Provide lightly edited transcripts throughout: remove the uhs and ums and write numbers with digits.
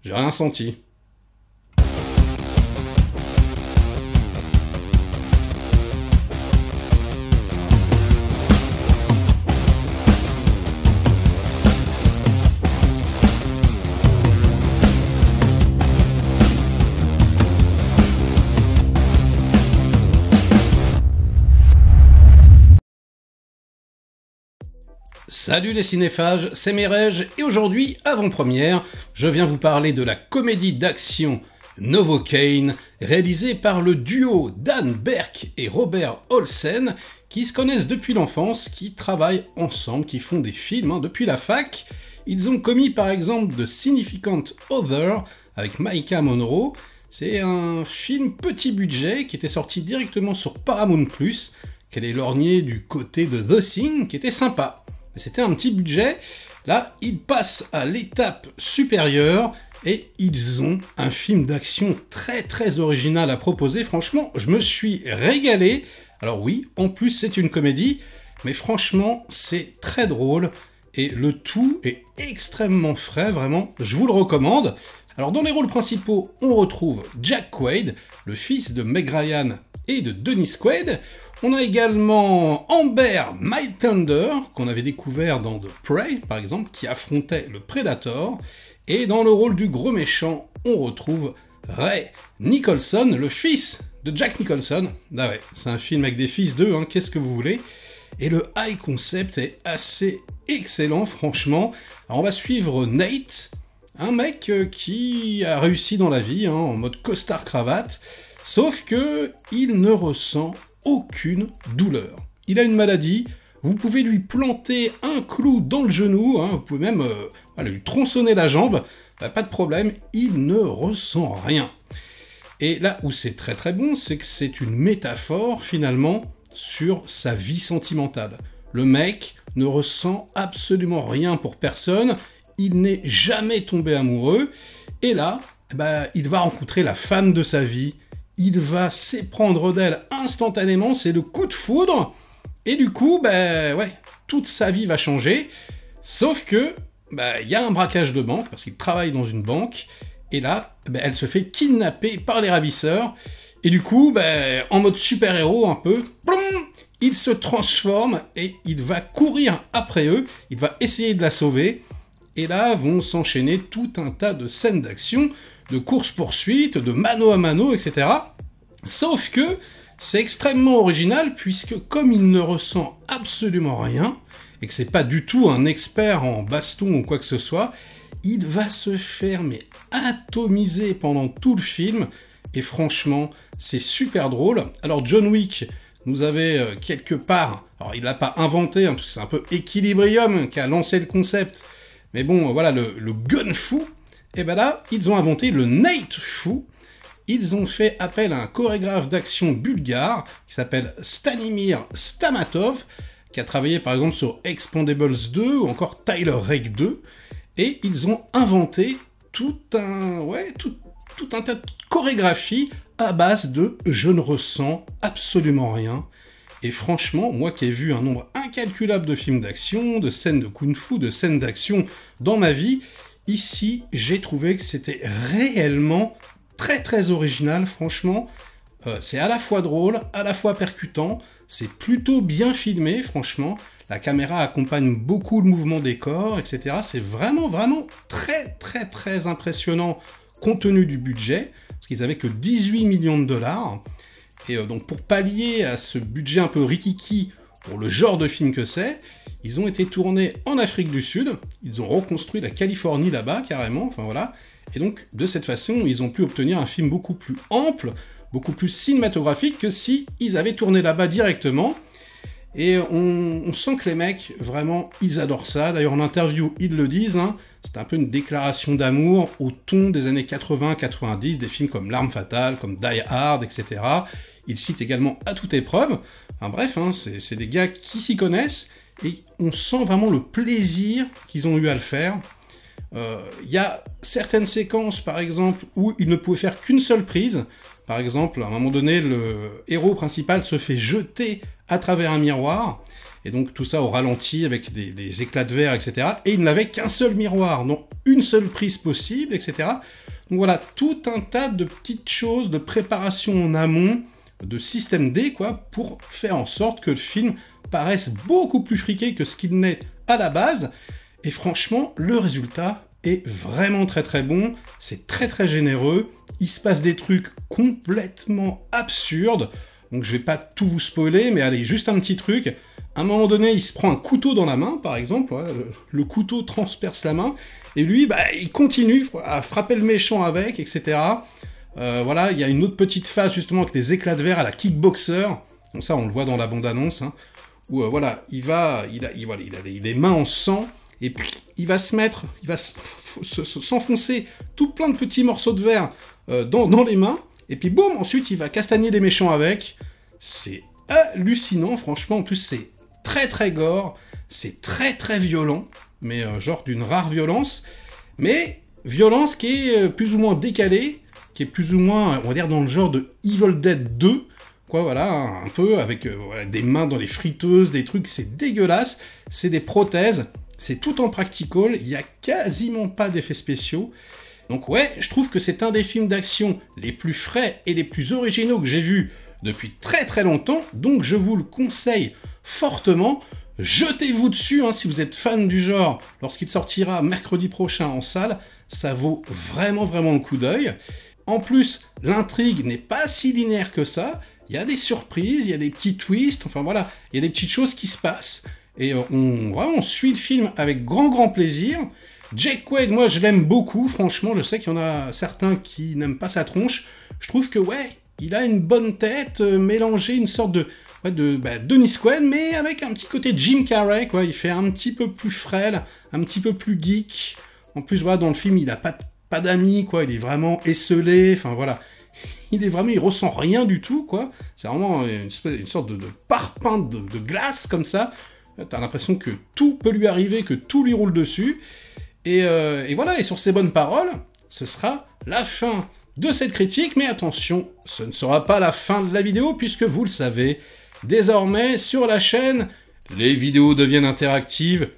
j'ai rien senti. Salut les cinéphages, c'est Mireille et aujourd'hui, avant-première, je viens vous parler de la comédie d'action Novocaine, réalisée par le duo Dan Berk et Robert Olsen, qui se connaissent depuis l'enfance, qui travaillent ensemble, qui font des films depuis la fac. Ils ont commis par exemple The Significant Other avec Maika Monroe. C'est un film petit budget qui était sorti directement sur Paramount+, qu'elle est lorgnée du côté de The Thing, qui était sympa. C'était un petit budget. Là, ils passent à l'étape supérieure et ils ont un film d'action très original à proposer. Franchement, je me suis régalé. Alors oui, en plus c'est une comédie, mais franchement, c'est très drôle et le tout est extrêmement frais, vraiment, je vous le recommande. Alors dans les rôles principaux, on retrouve Jack Quaid, le fils de Meg Ryan et de Dennis Quaid. On a également Amber Mild Thunder, qu'on avait découvert dans The Prey, par exemple, qui affrontait le Predator. Et dans le rôle du gros méchant, on retrouve Ray Nicholson, le fils de Jack Nicholson. Ah ouais, c'est un film avec des fils d'eux, hein, qu'est-ce que vous voulez. Et le high concept est assez excellent, franchement. Alors on va suivre Nate, un mec qui a réussi dans la vie, hein, en mode costard-cravate, sauf que il ne ressent aucune douleur. Il a une maladie, vous pouvez lui planter un clou dans le genou, hein, vous pouvez même lui tronçonner la jambe, pas de problème, il ne ressent rien. Et là où c'est très bon, c'est que c'est une métaphore finalement sur sa vie sentimentale. Le mec ne ressent absolument rien pour personne, il n'est jamais tombé amoureux, et là, il va rencontrer la femme de sa vie, il va s'éprendre d'elle instantanément, c'est le coup de foudre, et du coup, toute sa vie va changer, sauf que, il y a un braquage de banque, parce qu'il travaille dans une banque, et là, elle se fait kidnapper par les ravisseurs, et du coup, en mode super-héros un peu, plom, il se transforme, et il va courir après eux, il va essayer de la sauver, et là vont s'enchaîner tout un tas de scènes d'action, de course-poursuite, de mano à mano, etc. Sauf que c'est extrêmement original puisque comme il ne ressent absolument rien, et que c'est pas du tout un expert en baston ou quoi que ce soit, il va se faire atomiser pendant tout le film, et franchement, c'est super drôle. Alors John Wick nous avait quelque part, alors il l'a pas inventé, hein, parce que c'est un peu Equilibrium qui a lancé le concept, mais bon, voilà, le gun fou. Et là, ils ont inventé le Nate Fou. Ils ont fait appel à un chorégraphe d'action bulgare qui s'appelle Stanimir Stamatov, qui a travaillé par exemple sur Expendables 2 ou encore Tyler Rake 2. Et ils ont inventé tout un tas de chorégraphies à base de « je ne ressens absolument rien ». Et franchement, moi qui ai vu un nombre incalculable de films d'action, de scènes de kung-fu, de scènes d'action dans ma vie, ici, j'ai trouvé que c'était réellement très original, franchement. C'est à la fois drôle, à la fois percutant, c'est plutôt bien filmé, franchement. La caméra accompagne beaucoup le mouvement des corps, etc. C'est vraiment très impressionnant compte tenu du budget, parce qu'ils avaient que 18 millions de dollars. Et donc pour pallier à ce budget un peu rikiki pour le genre de film que c'est, ils ont été tournés en Afrique du Sud, ils ont reconstruit la Californie là-bas carrément, enfin voilà, et donc de cette façon ils ont pu obtenir un film beaucoup plus ample, beaucoup plus cinématographique que si ils avaient tourné là-bas directement, et on sent que les mecs, vraiment, ils adorent ça, d'ailleurs en interview ils le disent, hein, c'est un peu une déclaration d'amour au ton des années 80-90, des films comme L'Arme Fatale, comme Die Hard, etc. Ils citent également À toute épreuve, enfin bref, hein, c'est des gars qui s'y connaissent, et on sent vraiment le plaisir qu'ils ont eu à le faire. Y a certaines séquences, par exemple, où ils ne pouvaient faire qu'une seule prise. Par exemple, à un moment donné, le héros principal se fait jeter à travers un miroir, et donc tout ça au ralenti avec des éclats de verre, etc. Et il n'avait qu'un seul miroir, non une seule prise possible, etc. Donc voilà, tout un tas de petites choses, de préparation en amont, de système D, quoi, pour faire en sorte que le film paraisse beaucoup plus friqué que ce qu'il n'est à la base. Et franchement, le résultat est vraiment très très bon, c'est très très généreux, il se passe des trucs complètement absurdes, donc je vais pas tout vous spoiler, mais allez, juste un petit truc. À un moment donné, il se prend un couteau dans la main, par exemple, voilà, le couteau transperce la main, et lui, bah, il continue à frapper le méchant avec, etc. Voilà, il y a une autre petite phase, justement, avec des éclats de verre à la kickboxer, donc ça, on le voit dans la bande-annonce, hein, où, voilà, il a les mains en sang, et puis il va s'enfoncer tout plein de petits morceaux de verre dans les mains, et puis boum, ensuite il va castagner les méchants avec. C'est hallucinant, franchement, en plus c'est très très gore, c'est très très violent, mais genre d'une rare violence, mais violence qui est plus ou moins décalée, qui est plus ou moins, on va dire, dans le genre de Evil Dead 2, quoi, voilà, un peu, avec voilà, des mains dans les friteuses, des trucs, c'est dégueulasse, c'est des prothèses, c'est tout en practical, il n'y a quasiment pas d'effets spéciaux. Donc ouais, je trouve que c'est un des films d'action les plus frais et les plus originaux que j'ai vus depuis très très longtemps, donc je vous le conseille fortement. Jetez-vous dessus, hein, si vous êtes fan du genre, lorsqu'il sortira mercredi prochain en salle, ça vaut vraiment vraiment le coup d'œil. En plus, l'intrigue n'est pas si linéaire que ça, il y a des surprises, il y a des petits twists, enfin voilà, il y a des petites choses qui se passent, et on suit le film avec grand plaisir. Jake Quaid, moi je l'aime beaucoup, franchement, je sais qu'il y en a certains qui n'aiment pas sa tronche, je trouve que ouais, il a une bonne tête, mélangé une sorte de Dennis Quaid, mais avec un petit côté Jim Carrey, quoi, il fait un petit peu plus frêle, un petit peu plus geek, en plus voilà, dans le film il a pas d'amis, quoi, il est vraiment esselé, enfin voilà, il ressent rien du tout, quoi, c'est vraiment une sorte de parpaing de glace, comme ça, t'as l'impression que tout peut lui arriver, que tout lui roule dessus, et voilà, et sur ces bonnes paroles, ce sera la fin de cette critique, mais attention, ce ne sera pas la fin de la vidéo, puisque vous le savez, désormais, sur la chaîne, les vidéos deviennent interactives,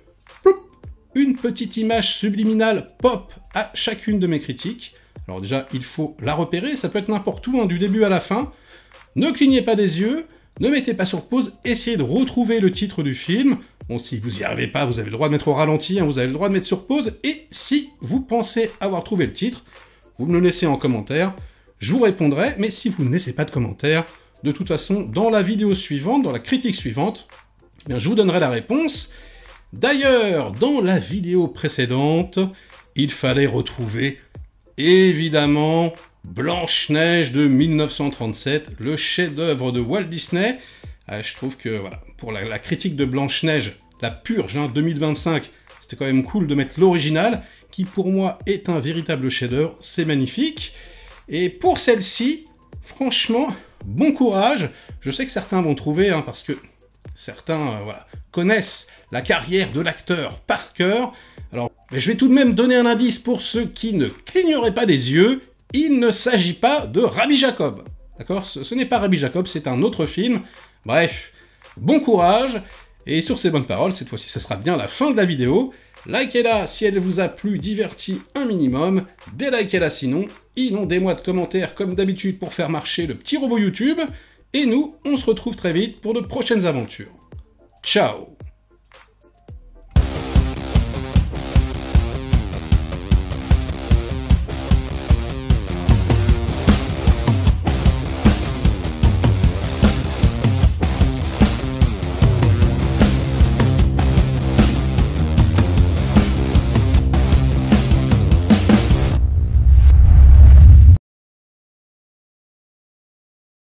une petite image subliminale pop à chacune de mes critiques. Alors déjà, il faut la repérer, ça peut être n'importe où, hein, du début à la fin. Ne clignez pas des yeux, ne mettez pas sur pause, essayez de retrouver le titre du film. Bon, si vous n'y arrivez pas, vous avez le droit de mettre au ralenti, hein, vous avez le droit de mettre sur pause, et si vous pensez avoir trouvé le titre, vous me le laissez en commentaire, je vous répondrai, mais si vous ne laissez pas de commentaire, de toute façon, dans la vidéo suivante, dans la critique suivante, eh bien, je vous donnerai la réponse. D'ailleurs, dans la vidéo précédente, il fallait retrouver, évidemment, Blanche-Neige de 1937, le chef-d'œuvre de Walt Disney. Je trouve que, voilà, pour la critique de Blanche-Neige, la purge, hein, 2025, c'était quand même cool de mettre l'original, qui pour moi est un véritable chef-d'œuvre, c'est magnifique. Et pour celle-ci, franchement, bon courage. Je sais que certains vont trouver, hein, parce que certains voilà, connaissent la carrière de l'acteur par cœur. Alors, je vais tout de même donner un indice pour ceux qui ne cligneraient pas des yeux. Il ne s'agit pas de Rabbi Jacob. D'accord ? Ce n'est pas Rabbi Jacob, c'est un autre film. Bref, bon courage. Et sur ces bonnes paroles, cette fois-ci, ce sera bien la fin de la vidéo. Likez-la si elle vous a plu, diverti un minimum. Délikez-la sinon. Inondez-moi de commentaires comme d'habitude pour faire marcher le petit robot YouTube. Et nous, on se retrouve très vite pour de prochaines aventures. Ciao!